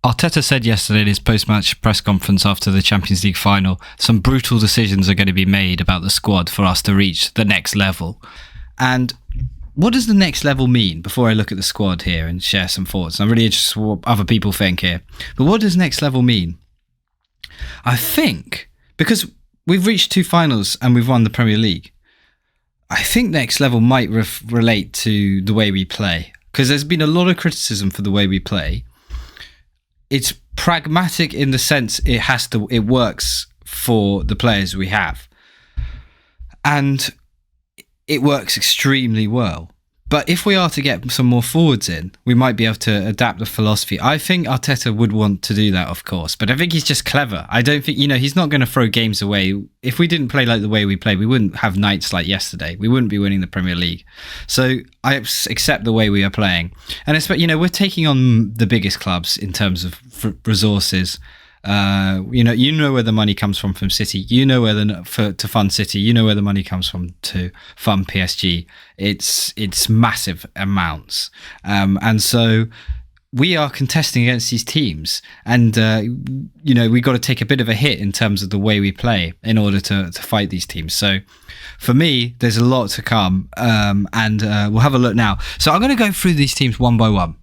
Arteta said yesterday in his post-match press conference after the Champions League final, some brutal decisions are going to be made about the squad for us to reach the next level. And what does the next level mean? Before I look at the squad here and share some thoughts, I'm really interested in what other people think here. But what does next level mean? I think, because we've reached 2 finals and we've won the Premier League, I think next level might relate to the way we play. Because there's been a lot of criticism for the way we play. It's pragmatic in the sense it works for the players we have. And it works extremely well. But if we are to get some more forwards in, we might be able to adapt the philosophy. I think Arteta would want to do that, of course. But I think he's just clever. I don't think, he's not going to throw games away. If we didn't play like the way we play, we wouldn't have nights like yesterday. We wouldn't be winning the Premier League. So I accept the way we are playing. And we're taking on the biggest clubs in terms of resources. You know where the money comes from City. You know where to fund City. You know where the money comes from to fund PSG. It's massive amounts, and so we are contesting against these teams, and we got to take a bit of a hit in terms of the way we play in order to fight these teams. So for me, there's a lot to come, and we'll have a look now. So I'm going to go through these teams one by one.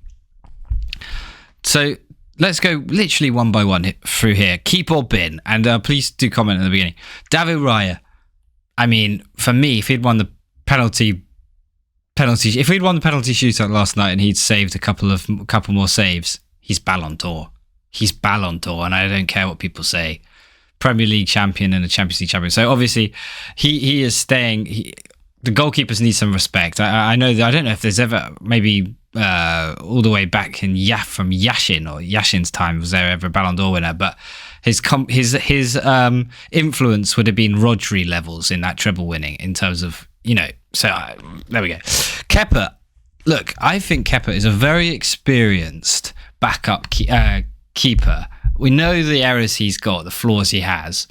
So let's go literally one by one through here. Keep or bin. And please do comment at the beginning. David Raya. I mean, for me, if he'd won the penalty shootout last night and he'd saved a couple more saves, he's Ballon d'Or. He's Ballon d'Or, and I don't care what people say. Premier League champion and a Champions League champion. So obviously, he is staying. The goalkeepers need some respect. I know that. I don't know if there's ever maybe. All the way back from Yashin or Yashin's time was there ever a Ballon d'Or winner, but his influence would have been Rodri levels in that treble winning in terms of so there we go. Kepa, look, I think Kepa is a very experienced backup keeper. We know the errors he's got, the flaws he has.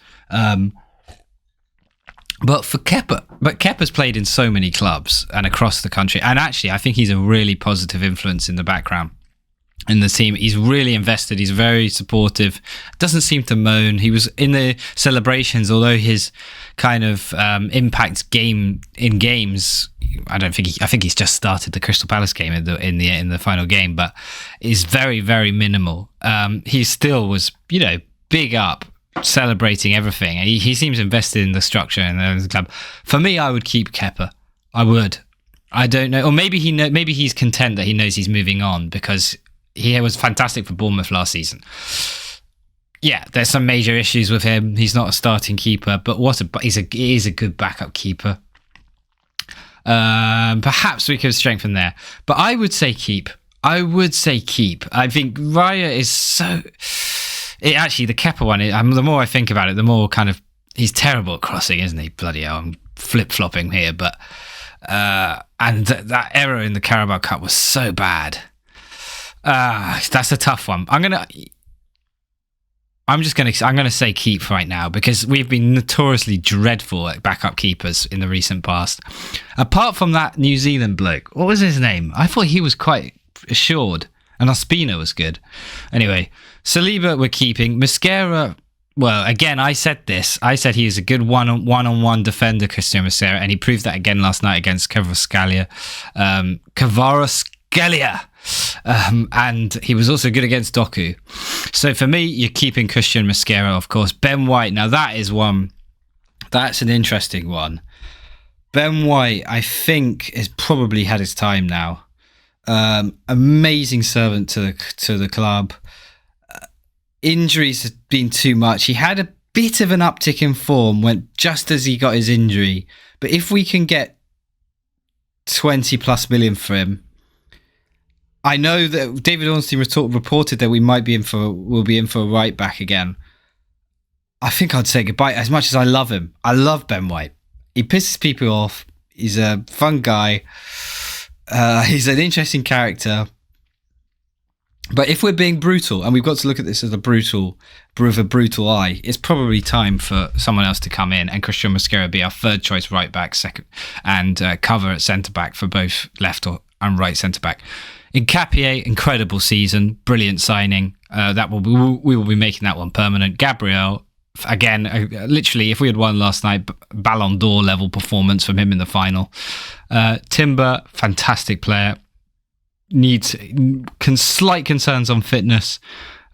But Kepa's played in so many clubs and across the country. And actually, I think he's a really positive influence in the background in the team. He's really invested. He's very supportive. Doesn't seem to moan. He was in the celebrations, although his kind of impact in games, I think he's just started the Crystal Palace game in the final game, but is very, very minimal. He still was, big up, celebrating everything. He seems invested in the structure and the club. For me, I would keep Kepa. I would. I don't know, or maybe he's content that he knows he's moving on because he was fantastic for Bournemouth last season. Yeah, there's some major issues with him. He's not a starting keeper, but he is a good backup keeper. Perhaps we could strengthen there, but I would say keep. I think Raya is so. Actually, the Kepa one, the more I think about it, the more kind of, he's terrible at crossing, isn't he? Bloody hell, I'm flip-flopping here. But, and that error in the Carabao Cup was so bad. That's a tough one. I'm going to say keep right now because we've been notoriously dreadful at backup keepers in the recent past. Apart from that New Zealand bloke, what was his name? I thought he was quite assured. And Ospina was good. Anyway, Saliba we're keeping. Mosquera, well, again, I said this. I said he was a good one-on-one defender, Christian Mosquera, and he proved that again last night against Kvaratskhelia. And he was also good against Doku. So for me, you're keeping Christian Mosquera, of course. Ben White, now that is one, that's an interesting one. Ben White, I think, has probably had his time now. Amazing servant to the club. Injuries have been too much. He had a bit of an uptick in form went just as he got his injury. But if we can get 20 plus million for him, I know that David Ornstein reported that we'll be in for a right back again. I think I'd say goodbye. As much as I love him, I love Ben White. He pisses people off. He's a fun guy. He's an interesting character. But if we're being brutal, and we've got to look at this with a brutal eye, it's probably time for someone else to come in and Christian Mosquera be our third choice right back, second, and cover at centre back for both left and right centre back. Nketiah, incredible season, brilliant signing. We will be making that one permanent. Gabriel, again, literally, if we had won last night, Ballon d'Or level performance from him in the final. Timber, fantastic player. Needs slight concerns on fitness,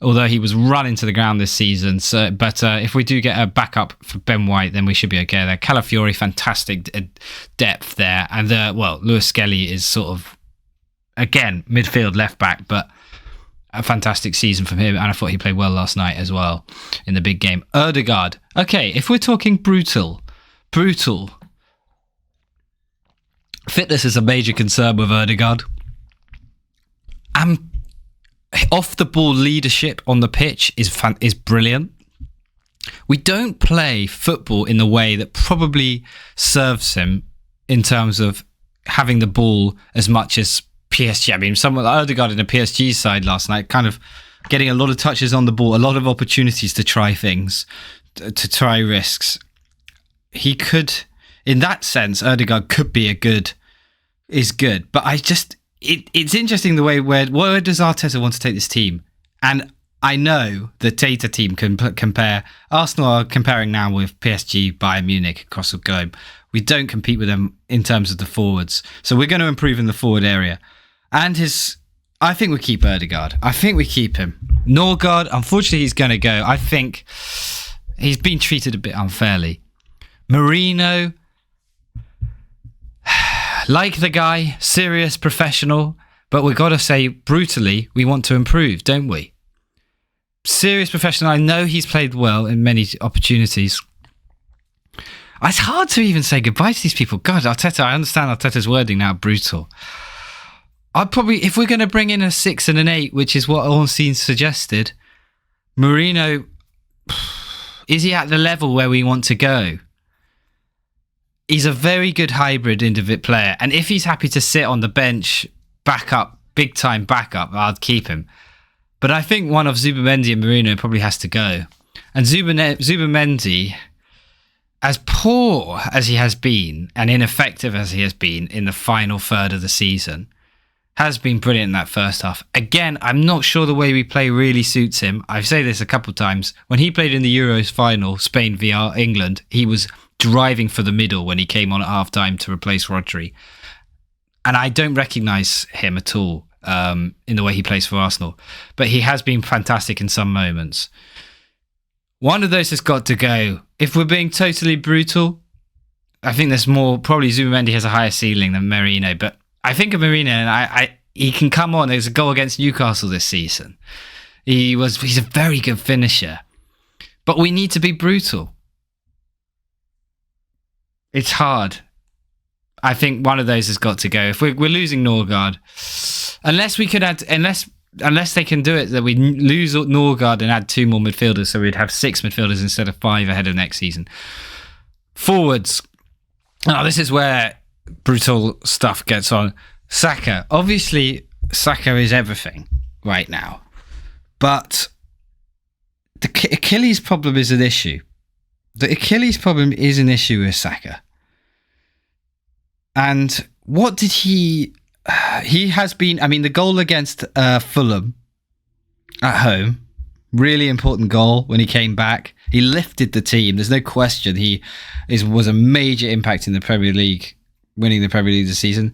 although he was running to the ground this season. But if we do get a backup for Ben White, then we should be okay there. Calafiori, fantastic depth there. And, Lewis Skelly is sort of, again, midfield left back, but a fantastic season from him. And I thought he played well last night as well in the big game. Ødegaard. Okay, if we're talking brutal. Fitness is a major concern with Ødegaard. Off the ball leadership on the pitch is brilliant. We don't play football in the way that probably serves him in terms of having the ball as much as PSG. I mean, someone like Ødegaard in the PSG side last night, kind of getting a lot of touches on the ball, a lot of opportunities to try things, to try risks. He could, in that sense, Ødegaard could be is good. But it's interesting the way where does Arteta want to take this team? And I know the Tata team can compare. Arsenal are comparing now with PSG, Bayern Munich across the globe. We don't compete with them in terms of the forwards. So we're going to improve in the forward area. And I think we keep Ødegaard. I think we keep him. Norgard, unfortunately, he's going to go. I think he's been treated a bit unfairly. Marino, like the guy, serious, professional, but we've got to say, brutally, we want to improve, don't we? Serious professional. I know he's played well in many opportunities. It's hard to even say goodbye to these people. God, Arteta, I understand Arteta's wording now, brutal. I'd probably, if we're going to bring in a 6 and an 8, which is what Ornstein suggested, Marino, is he at the level where we want to go? He's a very good hybrid individual player. And if he's happy to sit on the bench, backup, big time backup, I'd keep him. But I think one of Zubimendi and Marino probably has to go. And Zubimendi, as poor as he has been and ineffective as he has been in the final third of the season, has been brilliant in that first half. Again, I'm not sure the way we play really suits him. I've said this a couple of times. When he played in the Euros final, Spain via England, he was driving for the middle when he came on at half-time to replace Rodri. And I don't recognise him at all in the way he plays for Arsenal. But he has been fantastic in some moments. One of those has got to go. If we're being totally brutal, I think there's more... Probably Zubimendi has a higher ceiling than Merino. But I think of Merino, and he can come on. There's a goal against Newcastle this season. He's a very good finisher. But we need to be brutal. It's hard. I think one of those has got to go. If we're losing Norgard, unless they can do it, that we lose Norgard and add 2 more midfielders, so we'd have 6 midfielders instead of 5 ahead of next season. Forwards. Oh, this is where brutal stuff gets on. Saka. Obviously, Saka is everything right now. But the Achilles problem is an issue. The Achilles problem is an issue with Saka. And what did he has been, I mean, the goal against Fulham at home, really important goal when he came back. He lifted the team. There's no question was a major impact in the Premier League, winning the Premier League this season.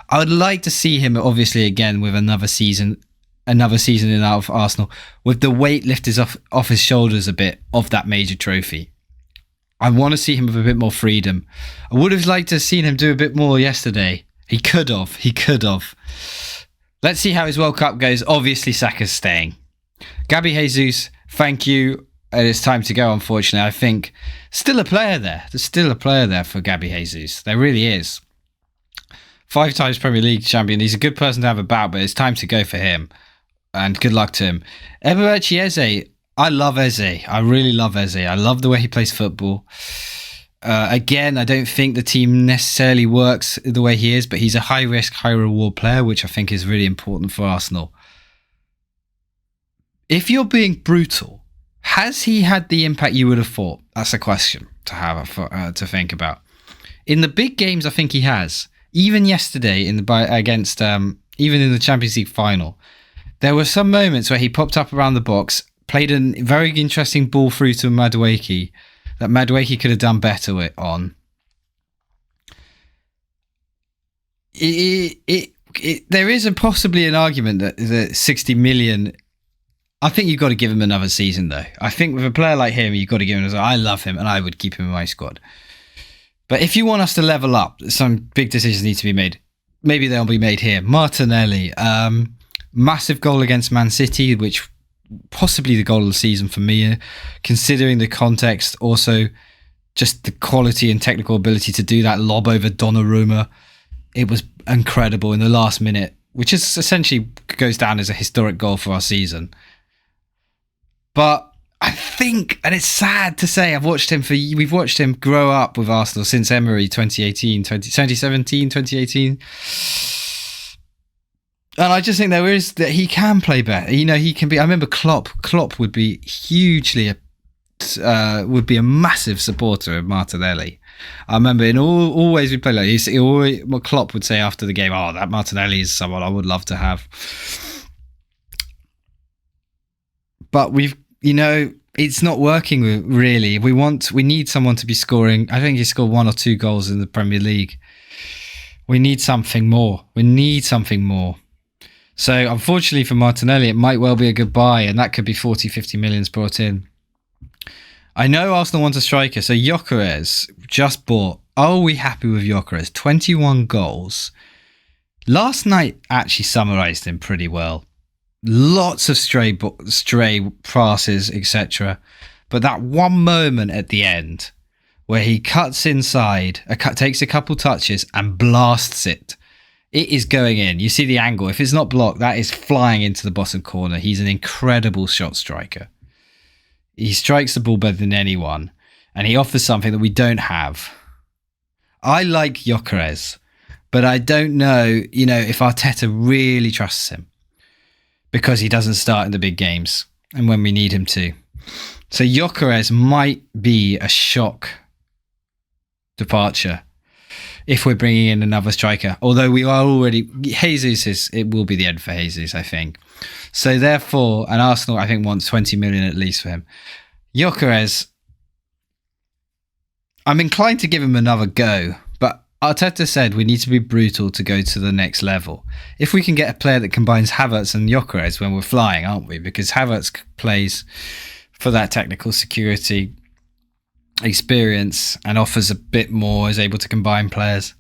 I would like to see him, obviously, again with another season in out of Arsenal, with the weight lifted off his shoulders a bit of that major trophy. I want to see him with a bit more freedom. I would have liked to have seen him do a bit more yesterday. He could have. Let's see how his World Cup goes. Obviously, Saka's staying. Gabby Jesus, thank you. It's time to go, unfortunately. I think still a player there. There's still a player there for Gabby Jesus. There really is. 5 times Premier League champion. He's a good person to have about, but it's time to go for him. And good luck to him. Eberechi Eze. I love Eze. I really love Eze. I love the way he plays football. Again, I don't think the team necessarily works the way he is, but he's a high-risk, high-reward player, which I think is really important for Arsenal. If you're being brutal, has he had the impact you would have thought? That's a question to have to think about. In the big games, I think he has. Even yesterday against even in the Champions League final. There were some moments where he popped up around the box, played a very interesting ball through to Madueke that Madueke could have done better on. There is possibly an argument that the 60 million. I think you've got to give him another season, though. I think with a player like him, you've got to give him. I love him, and I would keep him in my squad. But if you want us to level up, some big decisions need to be made. Maybe they'll be made here. Martinelli, massive goal against Man City, which possibly the goal of the season for me, considering the context. Also, just the quality and technical ability to do that lob over Donnarumma. It was incredible in the last minute, which is essentially goes down as a historic goal for our season. But I think, and it's sad to say, we've watched him grow up with Arsenal since Emery 2017, 2018. And I just think that he can play better. He can be, I remember Klopp would be would be a massive supporter of Martinelli. I remember in all ways we played like this, Klopp would say after the game, that Martinelli is someone I would love to have. But it's not working really. We need someone to be scoring. I think he scored 1 or 2 goals in the Premier League. We need something more. So unfortunately for Martinelli, it might well be a good buy, and that could be 40, 50 millions brought in. I know Arsenal want a striker, so Gyökeres just bought. Are we happy with Gyökeres? 21 goals. Last night actually summarised him pretty well. Lots of stray passes, etc. But that one moment at the end where he cuts inside, takes a couple touches and blasts it. It is going in. You see the angle. If it's not blocked, that is flying into the bottom corner. He's an incredible shot striker. He strikes the ball better than anyone, and he offers something that we don't have. I like Gyökeres, but I don't know, if Arteta really trusts him, because he doesn't start in the big games and when we need him to. So Gyökeres might be a shock departure if we're bringing in another striker. Although we are already... it will be the end for Jesus, I think. So therefore, and Arsenal, I think, wants 20 million at least for him. Gyökeres, I'm inclined to give him another go, but Arteta said we need to be brutal to go to the next level. If we can get a player that combines Havertz and Gyökeres when we're flying, aren't we? Because Havertz plays for that technical security, experience, and offers a bit more, is able to combine players.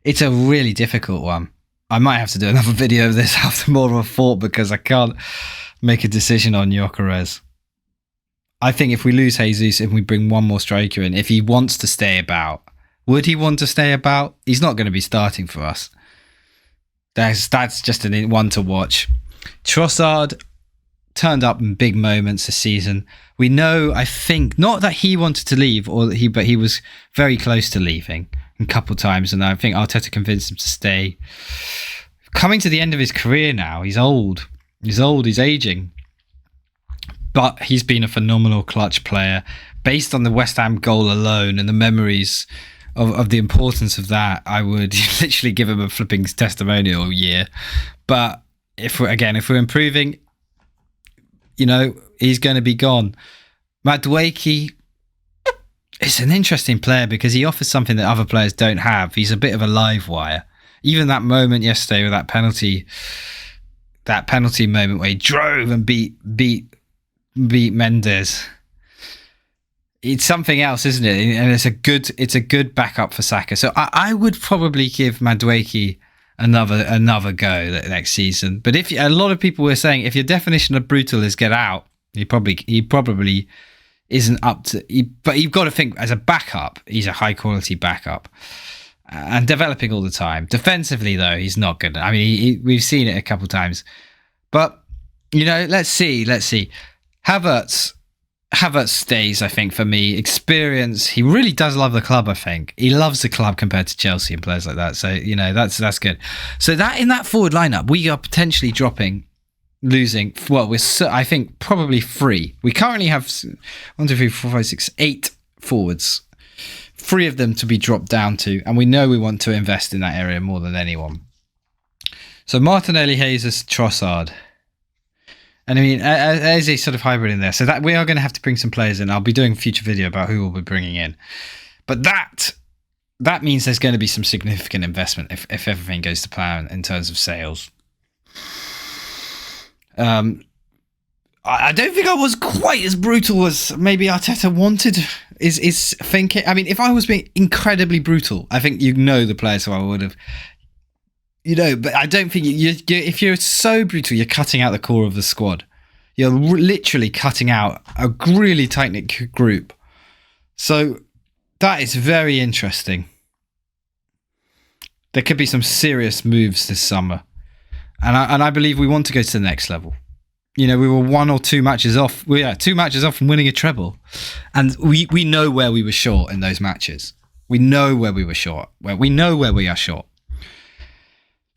It's a really difficult one. I might have to do another video of this after more of a thought, because I can't make a decision on Gyökeres. I think if we lose Jesus and we bring one more striker in, if he wants to stay about, would he want to stay about? He's not going to be starting for us. That's just one to watch. Trossard turned up in big moments this season. We know, I think, not that he wanted to leave, but he was very close to leaving a couple times, and I think Arteta convinced him to stay. Coming to the end of his career now, he's old, he's aging, but he's been a phenomenal clutch player. Based on the West Ham goal alone and the memories of the importance of that, I would literally give him a flipping testimonial year. But if we're improving, he's going to be gone. Madueke is an interesting player because he offers something that other players don't have. He's a bit of a live wire. Even that moment yesterday with that penalty moment where he drove and beat Mendes. It's something else, isn't it? And it's a good backup for Saka. So I would probably give Madueke another go next season. But if a lot of people were saying if your definition of brutal is get out, he probably isn't up to. But you've got to think as a backup, he's a high quality backup and developing all the time. Defensively though, he's not good. I mean, we've seen it a couple of times. But let's see. Havertz stays, I think, for me. Experience. He really does love the club, I think. He loves the club compared to Chelsea and players like that. So, that's good. So that in that forward lineup, we are potentially losing. Well, I think probably 3. We currently have 1, 2, 3, 4, 5, 6, 8 forwards. 3 of them to be dropped down to. And we know we want to invest in that area more than anyone. So Martinelli, Jesus, Trossard. And I mean, there's a sort of hybrid in there. So that we are going to have to bring some players in. I'll be doing a future video about who we'll be bringing in. But that means there's going to be some significant investment if everything goes to plan in terms of sales. I don't think I was quite as brutal as maybe Arteta wanted. Is thinking. I mean, if I was being incredibly brutal, I think the players who I would have. But I don't think if you're so brutal, you're cutting out the core of the squad. You're literally cutting out a really tight-knit group. So that is very interesting. There could be some serious moves this summer. And I believe we want to go to the next level. We were 1 or 2 matches off. 2 matches off from winning a treble. And we know where we were short in those matches. We know where we were short. We know where we are short.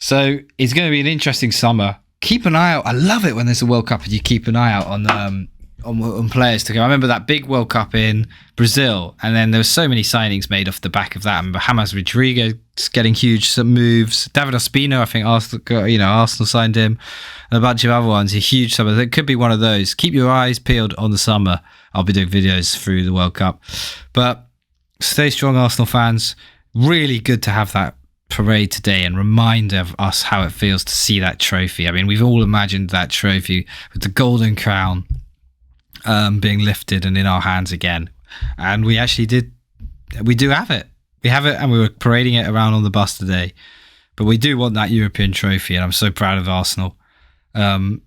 So it's going to be an interesting summer. Keep an eye out. I love it when there's a World Cup and you keep an eye out on players to go. I remember that big World Cup in Brazil, and then there were so many signings made off the back of that. And James Rodriguez getting huge moves. David Ospina, I think Arsenal signed him, and a bunch of other ones. A huge summer. That could be one of those. Keep your eyes peeled on the summer. I'll be doing videos through the World Cup, but stay strong, Arsenal fans. Really good to have that parade today and remind of us how it feels to see that trophy. I mean, we've all imagined that trophy with the golden crown being lifted and in our hands again, and we actually do have it. We have it, and we were parading it around on the bus today. But we do want that European trophy, and I'm so proud of Arsenal. And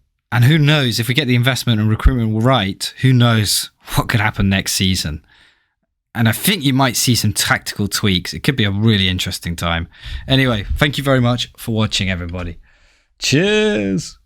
who knows, if we get the investment and recruitment right, who knows what could happen next season. And I think you might see some tactical tweaks. It could be a really interesting time. Anyway, thank you very much for watching, everybody. Cheers.